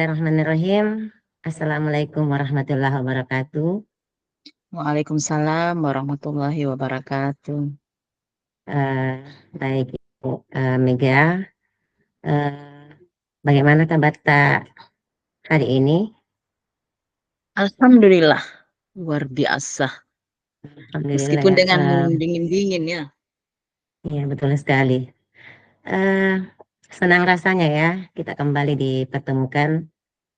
Bismillahirrahmanirrahim. Assalamualaikum warahmatullahi wabarakatuh. Waalaikumsalam warahmatullahi wabarakatuh. Eh, Baik, Ibu Mega. Eh, Bagaimana kabar tak hari ini? Alhamdulillah, luar biasa. Alhamdulillah Meskipun ya. dengan dingin-dingin ya. Ya betul sekali. Eh, Senang rasanya ya kita kembali dipertemukan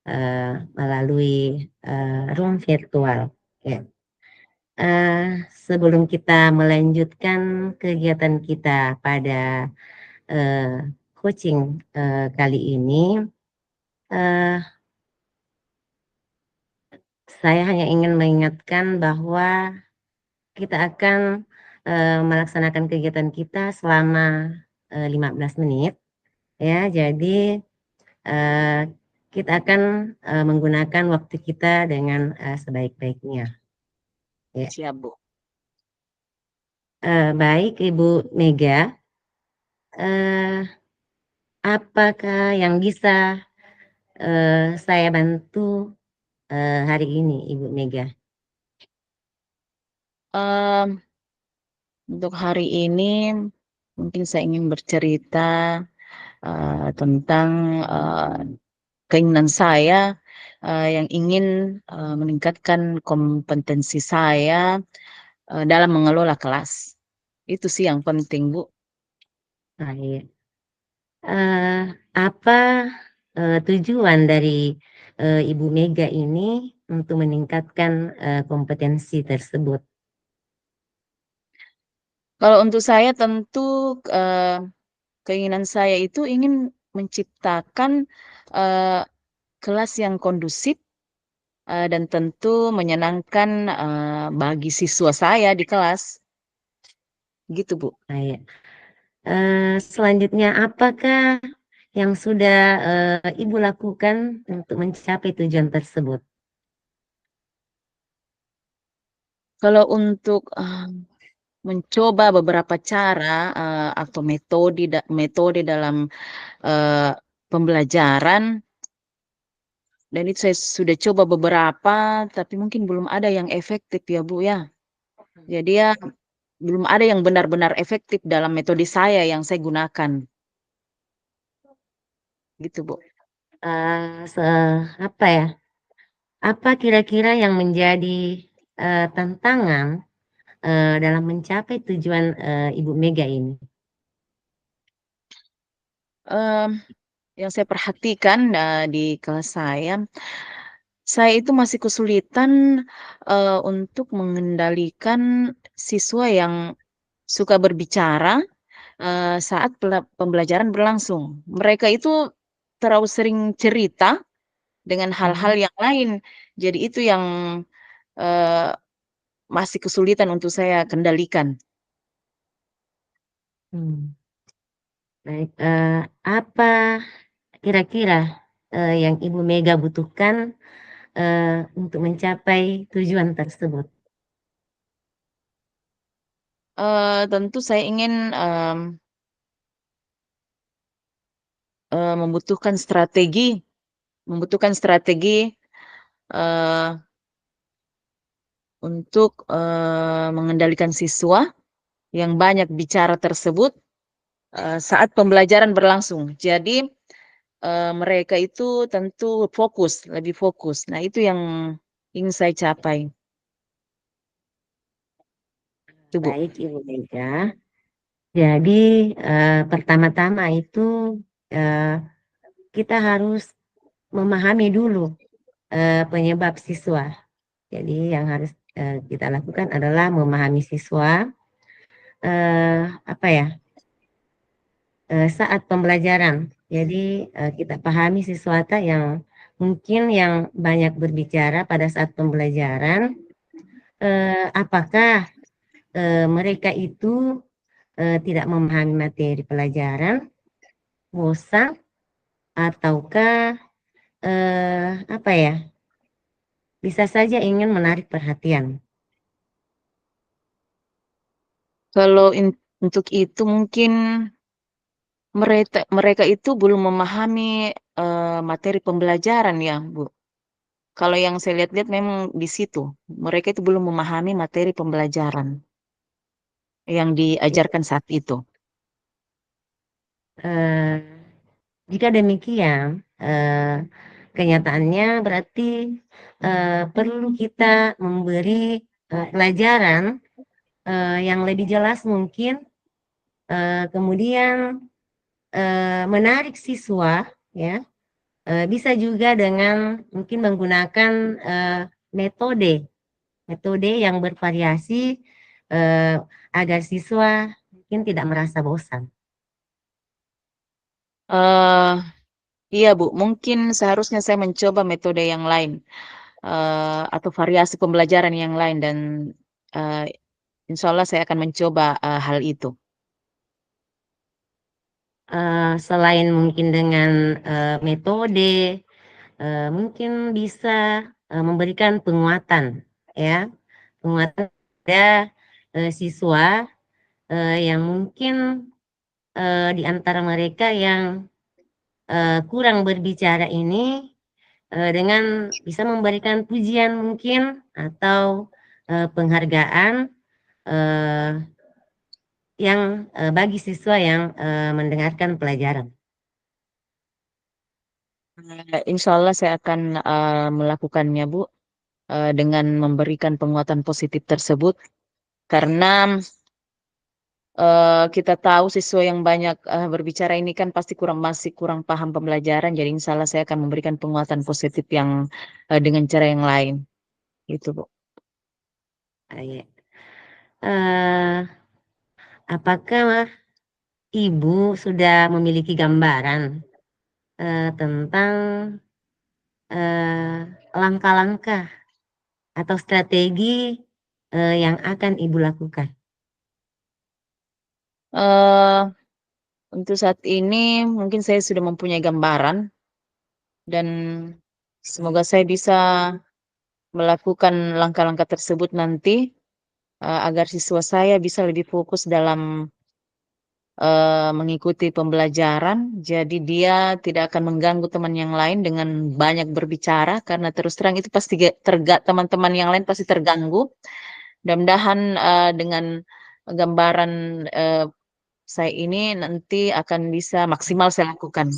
eh, melalui room virtual. Ya. Eh, Sebelum kita melanjutkan kegiatan kita pada eh, coaching kali ini, eh, saya hanya ingin mengingatkan bahwa kita akan melaksanakan kegiatan kita selama 15 menit. Ya, jadi eh, kita akan menggunakan waktu kita dengan sebaik-baiknya. Ya. Siap, Bu. Baik, Ibu Mega, eh, apakah yang bisa saya bantu hari ini, Ibu Mega? Em, untuk hari ini mungkin saya ingin bercerita tentang keinginan saya yang ingin meningkatkan kompetensi saya dalam mengelola kelas. Itu sih yang penting, Bu. Baik. Eh, apa tujuan dari Ibu Mega ini untuk meningkatkan kompetensi tersebut? Kalau untuk saya tentu eh, keinginan saya itu ingin menciptakan eh, kelas yang kondusif dan tentu menyenangkan bagi siswa saya di kelas. Gitu, Bu. Baik. Selanjutnya, apakah yang sudah Ibu lakukan untuk mencapai tujuan tersebut? Kalau untuk mencoba beberapa cara atau metode dalam eh, pembelajaran, dan itu saya sudah coba beberapa, tapi mungkin belum ada yang efektif ya, Bu ya. Jadi ya belum ada yang benar-benar efektif dalam metode saya yang saya gunakan. Gitu, Bu. Eh, se Apa ya? Apa kira-kira yang menjadi tantangan dalam mencapai tujuan Ibu Mega ini? Em, yang saya perhatikan di kelas saya itu masih kesulitan untuk mengendalikan siswa yang suka berbicara saat pembelajaran berlangsung. Mereka itu terlalu sering cerita dengan hal-hal Mhm. yang lain. Jadi itu yang eh, masih kesulitan untuk saya kendalikan. Hmm. Baik, apa kira-kira yang Ibu Mega butuhkan untuk mencapai tujuan tersebut? Tentu saya ingin membutuhkan strategi eh, untuk mengendalikan siswa yang banyak bicara tersebut saat pembelajaran berlangsung. Jadi mereka itu tentu lebih fokus. Nah, itu yang ingin saya capai. Itu, Bu. Baik, Ibu Mega. Jadi pertama-tama itu eh, kita harus memahami dulu penyebab siswa. Jadi yang harus kita lakukan adalah memahami siswa apa ya saat pembelajaran. Jadi kita pahami siswa yang mungkin yang banyak berbicara pada saat pembelajaran. Apakah mereka itu tidak memahami materi pelajaran, bosan, ataukah apa ya, bisa saja ingin menarik perhatian. Kalau untuk itu mungkin mereka itu belum memahami materi pembelajaran ya, Bu. Kalau yang saya lihat-lihat memang di situ, mereka itu belum memahami materi pembelajaran yang diajarkan saat itu. Eh, Jika demikian, kenyataannya berarti perlu kita memberi pelajaran yang lebih jelas mungkin, kemudian menarik siswa, ya, bisa juga dengan mungkin menggunakan metode metode yang bervariasi eh, agar siswa mungkin tidak merasa bosan. eh iya, Bu, mungkin seharusnya saya mencoba metode yang lain atau variasi pembelajaran yang lain dan eh, insya Allah saya akan mencoba hal itu. Selain mungkin dengan metode, mungkin bisa memberikan penguatan, ya, penguatan pada siswa yang mungkin di antara mereka yang kurang berbicara ini dengan bisa memberikan pujian mungkin atau penghargaan eh, yang bagi siswa yang mendengarkan pelajaran. Insya Allah saya akan melakukannya, Bu, dengan memberikan penguatan positif tersebut. Karena kita tahu siswa yang banyak berbicara ini kan pasti masih kurang paham pembelajaran. Jadi insya Allah saya akan memberikan penguatan positif yang dengan cara yang lain. Itu, Bu. Ya. Eh, apakah Ibu sudah memiliki gambaran tentang langkah-langkah atau strategi yang akan Ibu lakukan? Eh, untuk saat ini mungkin saya sudah mempunyai gambaran dan semoga saya bisa melakukan langkah-langkah tersebut nanti agar siswa saya bisa lebih fokus dalam mengikuti pembelajaran. Jadi dia tidak akan mengganggu teman yang lain dengan banyak berbicara karena terus terang itu pasti teman-teman yang lain pasti terganggu. Mudah-mudahan dengan gambaran eh, saya ini nanti akan bisa maksimal saya lakukan.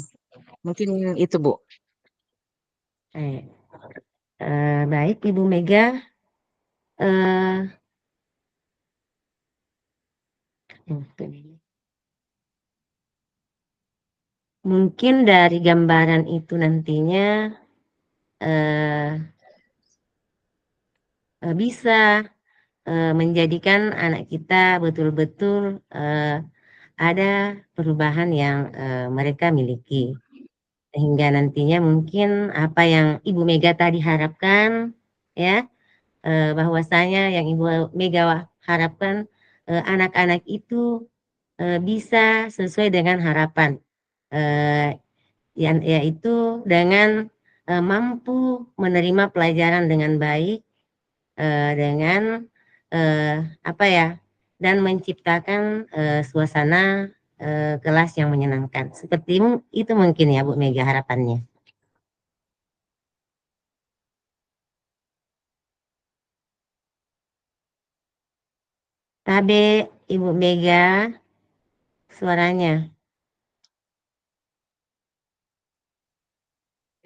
Mungkin itu, Bu. Eh, Baik, Ibu Mega. Eh, Mungkin dari gambaran itu nantinya eh, bisa menjadikan anak kita betul-betul ada perubahan yang mereka miliki. Sehingga nantinya mungkin apa yang Ibu Mega tadi harapkan, ya, bahwasanya yang Ibu Mega harapkan anak-anak itu bisa sesuai dengan harapan, eh, yaitu dengan mampu menerima pelajaran dengan baik, dengan eh, apa ya, dan menciptakan suasana kelas yang menyenangkan. Seperti itu mungkin ya Bu Mega harapannya. Tabe Ibu Mega suaranya.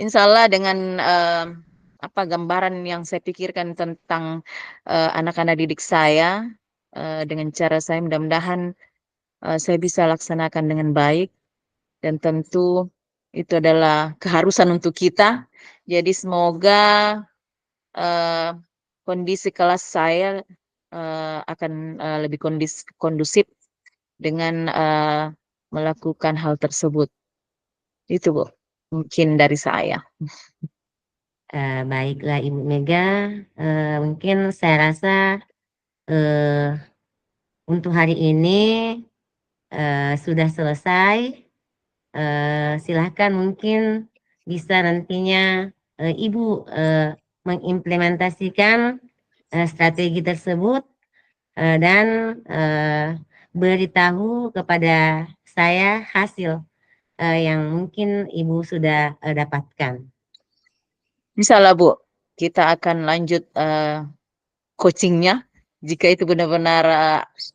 Insya Allah dengan apa gambaran yang saya pikirkan tentang anak-anak didik saya dengan cara saya mudah-mudahan saya bisa laksanakan dengan baik dan tentu itu adalah keharusan untuk kita. Jadi semoga eh, kondisi kelas saya akan lebih kondusif dengan melakukan hal tersebut. Itu, Bu, mungkin dari saya. Baiklah Ibu Mega, mungkin saya rasa eh, untuk hari ini sudah selesai. Silahkan mungkin bisa nantinya Ibu mengimplementasikan strategi tersebut dan beritahu kepada saya hasil yang mungkin Ibu sudah dapatkan. Bisa lah Bu, kita akan lanjut coachingnya jika itu benar-benar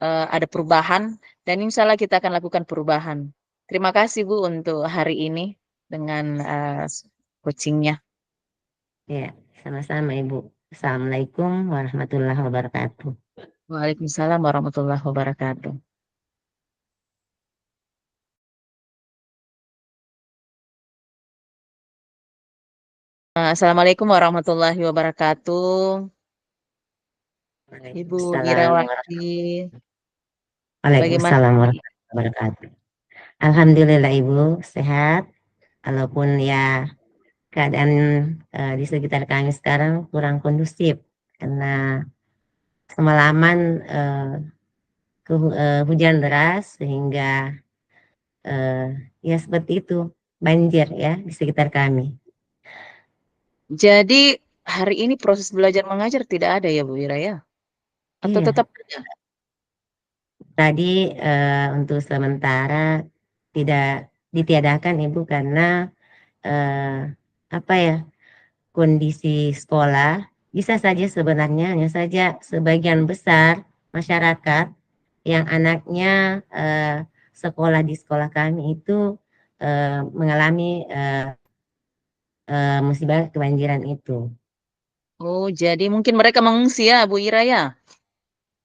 ada perubahan dan insya Allah kita akan lakukan perubahan. Terima kasih Bu untuk hari ini dengan coachingnya. Ya, sama-sama Ibu. Assalamualaikum warahmatullahi wabarakatuh. Waalaikumsalam warahmatullahi wabarakatuh. Assalamualaikum warahmatullahi wabarakatuh. Ibu Waalaikumsalam Irawati, bagaimana? Waalaikumsalam warahmatullahi wabarakatuh. Alhamdulillah Ibu sehat, walaupun ya keadaan di sekitar kami sekarang kurang kondusif karena semalaman hujan deras sehingga eh, ya seperti itu banjir ya di sekitar kami. Jadi hari ini proses belajar mengajar tidak ada ya Bu Ira ya? Atau Iya, tetap ada? tadi untuk sementara tidak ditiadakan Ibu karena eh, apa ya, kondisi sekolah bisa saja sebenarnya hanya saja sebagian besar masyarakat yang anaknya sekolah di sekolah kami itu mengalami musibah kebanjiran itu. Oh, jadi mungkin mereka mengungsi ya Bu Ira ya?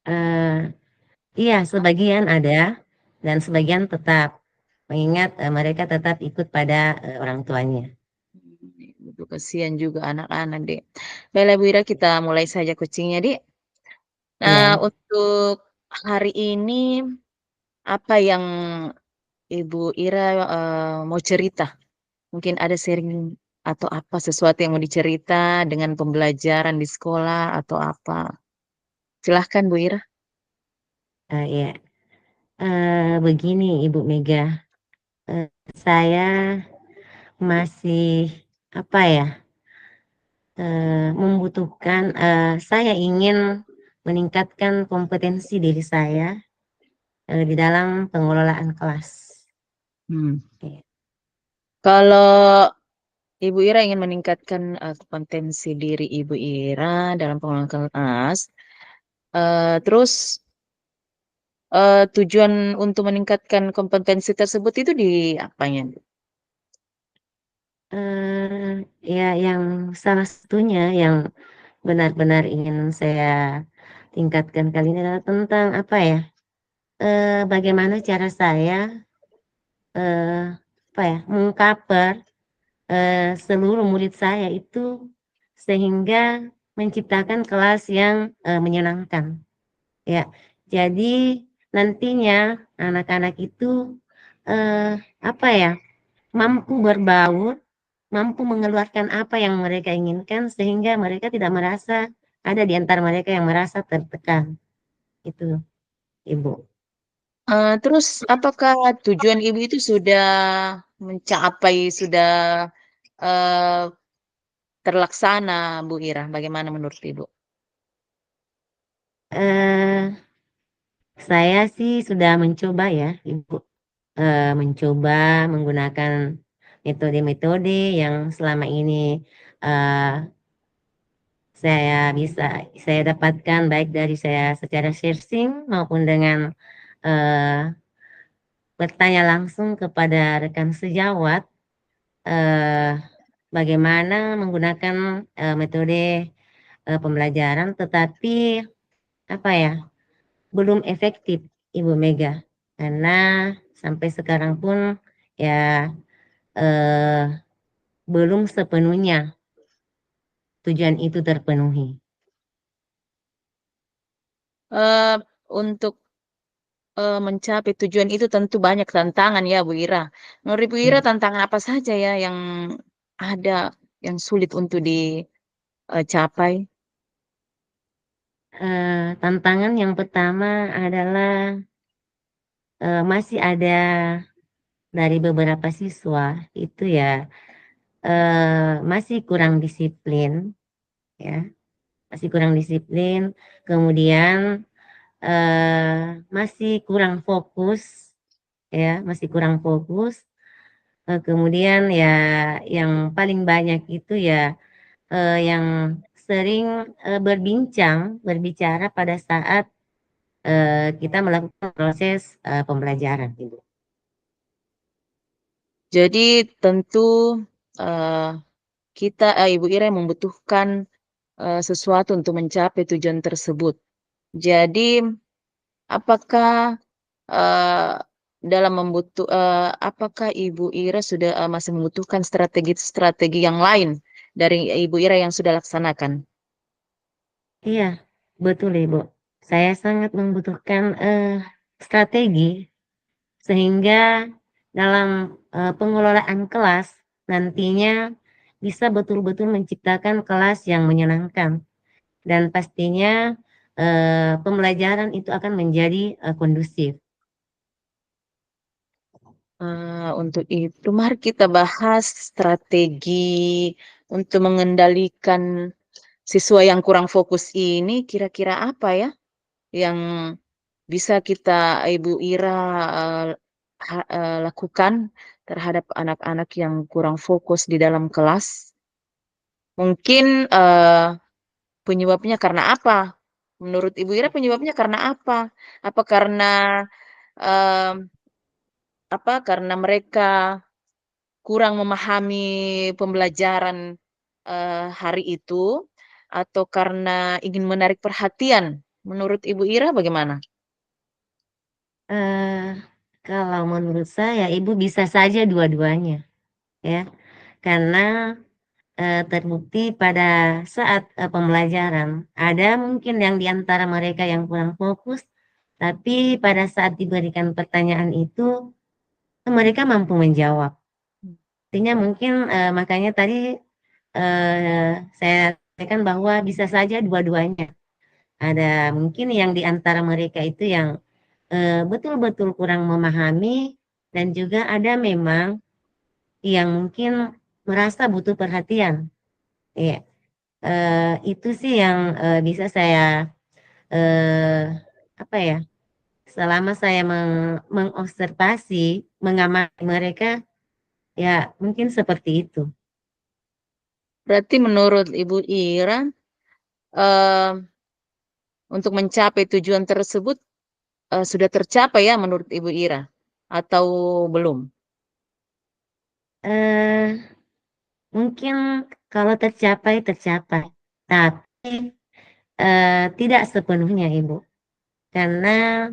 Eh, iya, sebagian ada dan sebagian tetap mengingat mereka tetap ikut pada orang tuanya. Itu kasihan juga anak-anak deh. Baiklah Bu Ira, kita mulai saja coachingnya deh. Nah, Iya, untuk hari ini apa yang Ibu Ira mau cerita? Mungkin ada sharing atau apa sesuatu yang mau dicerita dengan pembelajaran di sekolah atau apa? Silahkan Bu Ira. iya. Begini Ibu Mega, saya masih apa ya, membutuhkan, saya ingin meningkatkan kompetensi diri saya di dalam pengelolaan kelas. Hmm. Iya. Kalau Ibu Ira ingin meningkatkan kompetensi diri Ibu Ira dalam pengelolaan kelas, terus tujuan untuk meningkatkan kompetensi tersebut itu di apanya? Ya, yang salah satunya yang benar-benar ingin saya tingkatkan kali ini adalah tentang apa ya, bagaimana cara saya eh, apa ya, mengcover seluruh murid saya itu sehingga menciptakan kelas yang menyenangkan. Ya, jadi nantinya anak-anak itu eh, apa ya, mampu berbaur, mampu mengeluarkan apa yang mereka inginkan sehingga mereka tidak merasa ada di antara mereka yang merasa tertekan. Itu, Ibu. Terus apakah tujuan Ibu itu sudah mencapai, sudah eh, terlaksana, Bu Ira? Bagaimana menurut Ibu? Eh, saya sih sudah mencoba ya, Ibu, mencoba menggunakan metode-metode yang selama ini eh, saya dapatkan baik dari saya secara searching maupun dengan eh, bertanya langsung kepada rekan sejawat eh, bagaimana menggunakan metode pembelajaran, tetapi apa ya, belum efektif Ibu Mega karena sampai sekarang pun ya eh, belum sepenuhnya tujuan itu terpenuhi. Eh, untuk mencapai tujuan itu tentu banyak tantangan ya, Bu Ira. Menurut Bu Ira, Ya. tantangan apa saja ya yang ada yang sulit untuk dicapai? Tantangan yang pertama adalah masih ada dari beberapa siswa itu ya masih kurang disiplin ya, masih kurang disiplin, kemudian masih kurang fokus ya, masih kurang fokus kemudian ya yang paling banyak itu ya, yang sering, berbicara pada saat, kita melakukan proses, pembelajaran, Ibu. Jadi tentu, eee, Ibu Ira membutuhkan, sesuatu untuk mencapai tujuan tersebut. Jadi apakah, eee, apakah Ibu Ira sudah, masih membutuhkan strategi-strategi yang lain dari Ibu Ira yang sudah laksanakan? Iya, betul, Ibu. Saya sangat membutuhkan, strategi sehingga dalam, pengelolaan kelas nantinya bisa betul-betul menciptakan kelas yang menyenangkan dan pastinya, pembelajaran itu akan menjadi, kondusif. Untuk itu mari kita bahas strategi untuk mengendalikan siswa yang kurang fokus ini kira-kira apa ya, yang bisa Ibu Ira, lakukan terhadap anak-anak yang kurang fokus di dalam kelas? Mungkin, penyebabnya karena apa? Menurut Ibu Ira penyebabnya karena apa? Apa karena, mmm, karena mereka kurang memahami pembelajaran, hari itu, atau karena ingin menarik perhatian? Menurut Ibu Ira bagaimana? Eee, Kalau menurut saya Ibu bisa saja dua-duanya ya, karena, terbukti pada saat, pembelajaran ada mungkin yang di antara mereka yang kurang fokus, tapi pada saat diberikan pertanyaan itu, mereka mampu menjawab. Artinya mungkin, makanya tadi, saya sampaikan bahwa bisa saja dua-duanya. Ada mungkin yang di antara mereka itu yang, betul-betul kurang memahami dan juga ada memang yang mungkin merasa butuh perhatian. Iya, itu sih yang, bisa saya, eee, apa ya, selama saya mengobservasi, mengamati mereka, ya mungkin seperti itu. Berarti menurut Ibu Ira, eee, untuk mencapai tujuan tersebut, sudah tercapai ya menurut Ibu Ira? Atau belum? Eee, Mungkin kalau tercapai, tercapai, tapi, tidak sepenuhnya Ibu, karena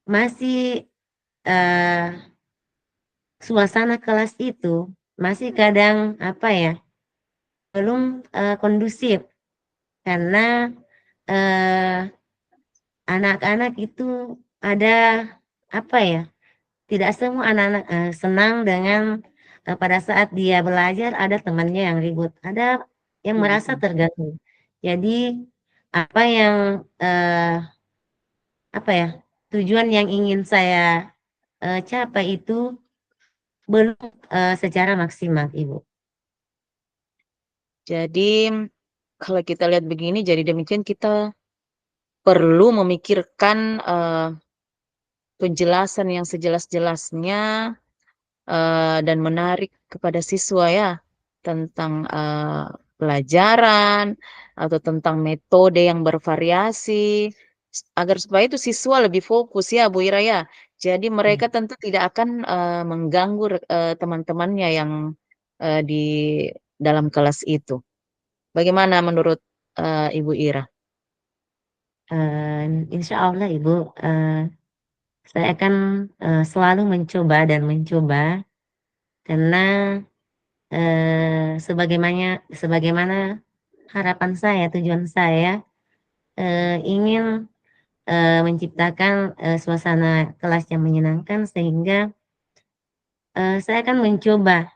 masih, eee, suasana kelas itu masih kadang, apa ya, belum, kondusif karena, eee, anak-anak itu ada, apa ya, tidak semua anak-anak, senang dengan, pada saat dia belajar ada temannya yang ribut, ada yang merasa Mhm. terganggu. Jadi apa yang, apa ya, tujuan yang ingin saya, capai itu belum, secara maksimal, Ibu. Jadi, kalau kita lihat begini, jadi demikian kita perlu memikirkan, penjelasan yang sejelas-jelasnya, dan menarik kepada siswa ya, tentang, pelajaran atau tentang metode yang bervariasi, agar supaya itu siswa lebih fokus ya, Bu Ira ya. Jadi Iya. mereka tentu tidak akan, mengganggu teman-temannya yang, di dalam kelas itu. Bagaimana menurut, Ibu Ira? Insya Allah Ibu, saya akan, selalu mencoba dan mencoba karena, sebagaimana harapan saya, tujuan saya, ingin, menciptakan, suasana kelas yang menyenangkan sehingga, saya akan mencoba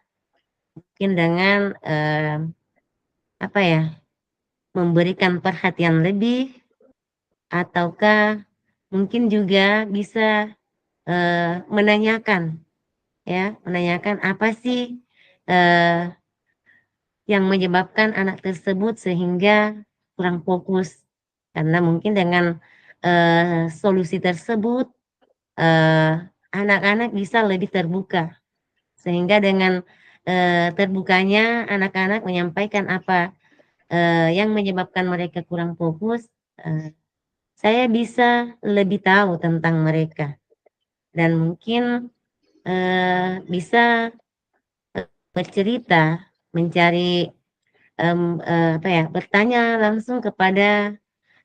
mungkin dengan, apa ya, memberikan perhatian lebih ataukah mungkin juga bisa, menanyakan ya, menanyakan apa sih, eee, yang menyebabkan anak tersebut sehingga kurang fokus. Karena mungkin dengan, solusi tersebut, eee, anak-anak bisa lebih terbuka Sehingga dengan, terbukanya anak-anak menyampaikan apa, yang menyebabkan mereka kurang fokus, saya bisa lebih tahu tentang mereka dan mungkin, bisa bercerita, mencari, apa ya, bertanya langsung kepada,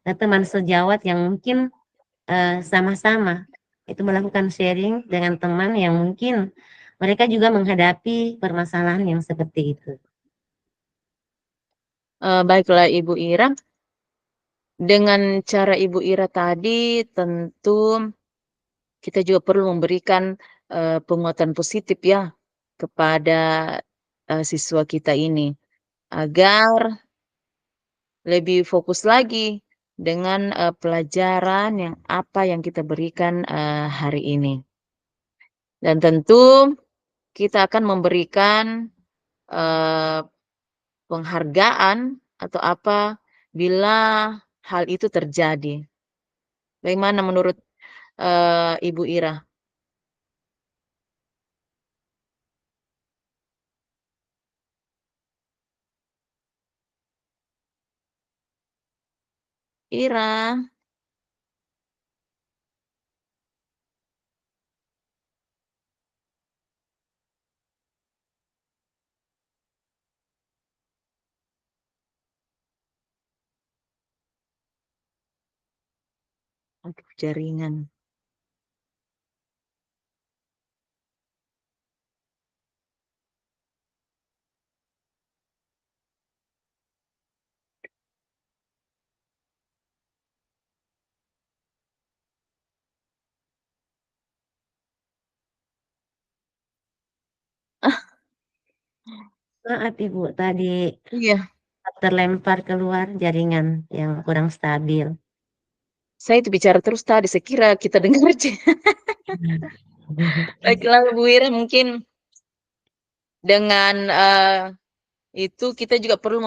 teman sejawat yang mungkin, sama-sama itu melakukan sharing dengan teman yang mungkin mereka juga menghadapi permasalahan yang seperti itu. Baiklah Ibu Ira, dengan cara Ibu Ira tadi tentu kita juga perlu memberikan, penguatan positif ya kepada, siswa kita ini, agar lebih fokus lagi dengan, pelajaran yang apa yang kita berikan, hari ini. Dan tentu kita akan memberikan, eee, penghargaan atau apa bila hal itu terjadi. Bagaimana menurut, Ibu Ira? Ira, aduh jaringan. Maaf Ibu, tadi Iya, terlempar keluar jaringan yang kurang stabil. saya itu bicara terus tadi, saya kira kita dengar aja. Baiklah Bu Ira, mungkin dengan, itu kita juga perlu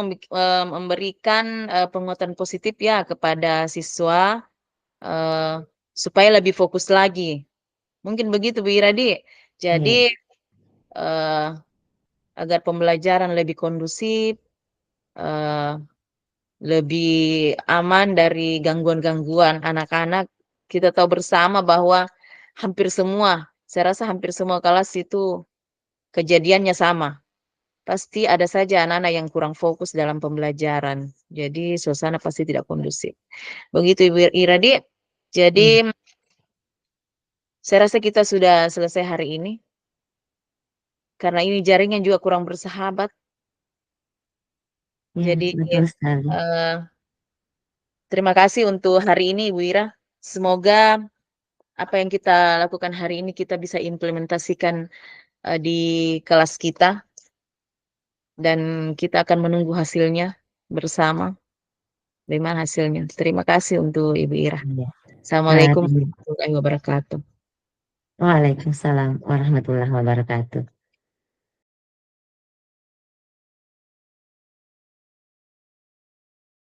memberikan, penguatan positif ya kepada siswa, eee, supaya lebih fokus lagi. Mungkin begitu Bu Iradi. Iya, Jadi, eee, agar pembelajaran lebih kondusif, eee, lebih aman dari gangguan-gangguan anak-anak, kita tahu bersama bahwa hampir semua, saya rasa hampir semua kelas itu kejadiannya sama. Pasti ada saja anak-anak yang kurang fokus dalam pembelajaran. Jadi suasana pasti tidak kondusif. Begitu Ibu Iradi. iya, Jadi saya rasa kita sudah selesai hari ini. Karena ini jaringan juga kurang bersahabat. iya, Jadi betul sekali. eh, terima kasih untuk hari ini Ibu Ira. Semoga apa yang kita lakukan hari ini kita bisa implementasikan di kelas kita dan kita akan menunggu hasilnya bersama. Bagaimana hasilnya? Terima kasih untuk Ibu Ira. Iya, Assalamualaikum mari. warahmatullahi wabarakatuh. Waalaikumsalam warahmatullahi wabarakatuh.